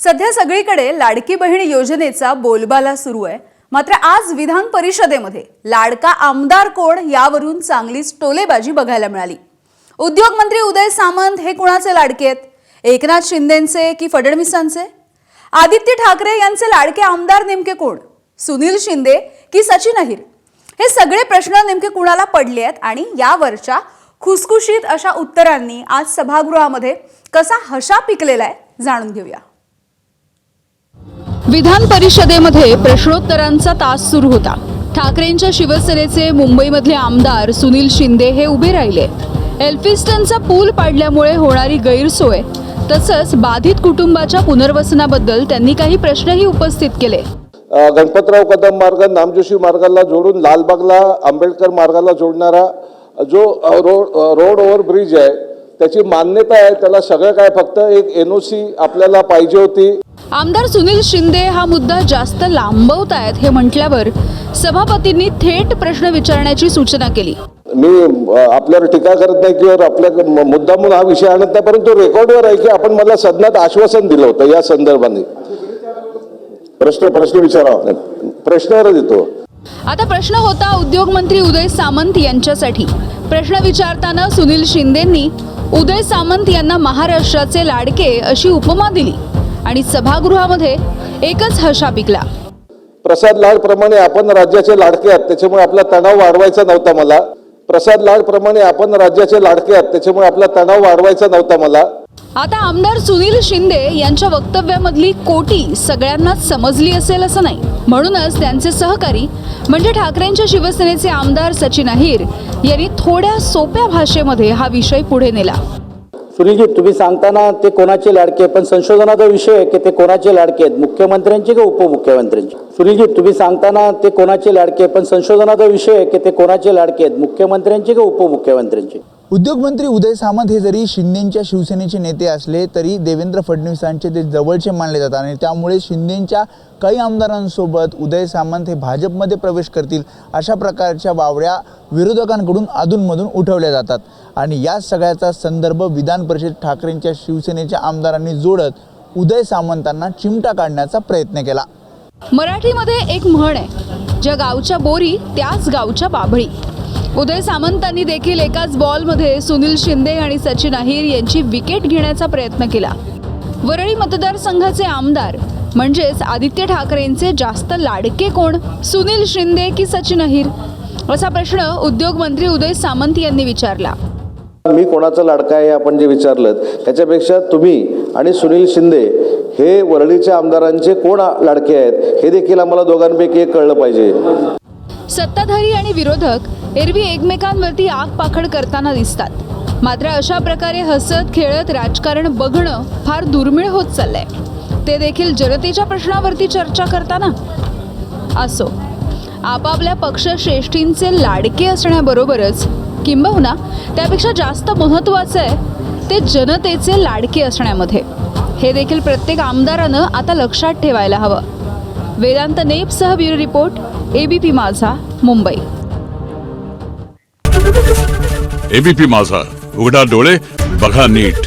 सध्या सगळीकडे लाडकी बहीण योजनेचा बोलबाला सुरू आहे। मात्र आज विधान परिषदेमध्ये लाडका आमदार कोण यावरून चांगलीच टोलेबाजी बघायला मिळाली। उद्योग मंत्री उदय सामंत हे कुणाचे लाडके आहेत? एकनाथ शिंदेंचे की फडणवीसांचे? आदित्य ठाकरे यांचे लाडके आमदार नेमके कोण? सुनील शिंदे की सचिन अहिर? हे सगळे प्रश्न नेमके कुणाला पडले आहेत आणि यावरच्या खुसखुशीत अशा उत्तरांनी आज सभागृहामध्ये कसा हशा पिकलेला आहे जाणून घेऊया। विधान परिषदेमध्ये प्रश्नोत्तरांचा तास सुरू होता। ठाकरेंच्या शिवसेनेचे मुंबईमधले आमदार सुनील शिंदे हे उभे राहिले। एल्फिस्टनचा पूल पाडल्यामुळे होणारी गैरसोय तसंच बाधित कुटुंबाच्या पुनर्वसनाबद्दल त्यांनी काही प्रश्नही उपस्थित केले। गणपतराव कदम मार्ग नामजोशी मार्गाला जोडून लालबागला आंबेडकर मार्गाला जोडणारा जो रोड ओव्हर ब्रिज आहे त्याची मान्यता आहे, त्याला सगळं काय फक्त एक एनओसी आपल्याला पाहिजे होती। आमदार सुनील शिंदे हा मुद्दा जास्त लांबवतायत हे म्हटल्यावर सभापतींनी थेट प्रश्न विचारण्याची सूचना केली। मी आपल्यावर टीका करत नाही किंवा आपल्या मुद्दामून हा विषय आणत नाही, परंतु रेकॉर्डवर आहे की आपण मला सदनात आश्वासन दिलं होतं या संदर्भाने। प्रश्न विचारा, प्रश्नावर देतो। आता प्रश्न होता उद्योग मंत्री उदय सामंत यांच्यासाठी। प्रश्न विचारताना सुनील शिंदेंनी उदय सामंत यांना महाराष्ट्राचे लाडके अशी उपमा दिली आणि सभागृहामध्ये एकच हशा पिकला। प्रसाद लाड प्रमाणे आपण राज्याचे लाडके आहात, त्याच्यामुळे आपला तणाव वाढवायचा नव्हता मला। प्रसाद लाड प्रमाणे आपण राज्याचे लाडके आहात, त्याच्यामुळे आपला तणाव वाढवायचा नव्हता मला। आता आमदार सुनील शिंदे यांच्या वक्तव्यामधली कोटी सगळ्यांनाच समजली असेल असं नाही। म्हणूनच त्यांचे सहकारी म्हणजे ठाकरेंच्या शिवसेनेचे आमदार सचिन अहिर यांनी थोड्या सोप्या भाषेमध्ये हा विषय पुढे नेला। सुनीलजी, तुम्ही सांगताना ते कोणाचे लाडके, पण संशोधनाचा विषय आहे की ते कोणाचे लाडके आहेत, मुख्यमंत्र्यांचे का उपमुख्यमंत्र्यांचे? सुनीलजी, तुम्ही सांगताना ते कोणाचे लाडके, पण संशोधनाचा विषय आहे की ते कोणाचे लाडके आहेत, मुख्यमंत्र्यांचे का उपमुख्यमंत्र्यांचे? उद्योगमंत्री उदय सामंत हे जरी शिंदेंच्या शिवसेनेचे नेते असले तरी देवेंद्र फडणवीसांचे ते जवळचे मानले जातात आणि त्यामुळे शिंदेंच्या काही आमदारांसोबत उदय सामंत हे भाजपमध्ये प्रवेश करतील अशा प्रकारच्या वावड्या विरोधकांकडून अधूनमधून उठवल्या जातात। आणि या सगळ्याचा संदर्भ विधान परिषद ठाकरेंच्या शिवसेनेच्या आमदारांनी जोडत उदय सामंतांना चिमटा काढण्याचा प्रयत्न केला। मराठीमध्ये एक म्हण आहे, ज्या गावच्या बोरी त्याच गावच्या बाभळी। उदय सामंतांनी देखील एकाच बॉलमध्ये सुनील शिंदे आणि सचिन अहिर यांची विकेट घेण्याचा प्रयत्न केला। वरळी मतदारसंघाचे आमदार म्हणजेच आदित्य ठाकरेंचे जास्त लाडके कोण, सुनील शिंदे की सचिन अहिर? असा प्रश्न उद्योग मंत्री उदय सामंत यांनी विचारला। मी कोणाचा लाडका आहे आपण जे विचारलं त्याच्यापेक्षा तुम्ही आणि सुनील शिंदे हे वरळीच्या आमदारांचे कोण लाडके आहेत हे देखील आम्हाला दोघांपैकी एक कळलं पाहिजे। सत्ताधारी आणि विरोधक एरवी एकमेकांवरती आग पाखड करताना दिसतात, मात्र अशा प्रकारे हसत खेळत राजकारण बघणं फार दुर्मिळ होत चाललंय, ते देखील जनतेच्या प्रश्नावरती चर्चा करताना। असो, आपापल्या पक्षश्रेष्ठींचे लाडके असण्याबरोबरच किंबहुना त्यापेक्षा जास्त महत्त्वाचं आहे ते जनतेचे लाडके असण्यामध्ये। हे देखील प्रत्येक आमदारानं आता लक्षात ठेवायला हवं। वेदांत नेपसह ब्युरो रिपोर्ट, एबीपी माझा, मुंबई। एबीपी माझा, उघडा डोळे बघा नीट।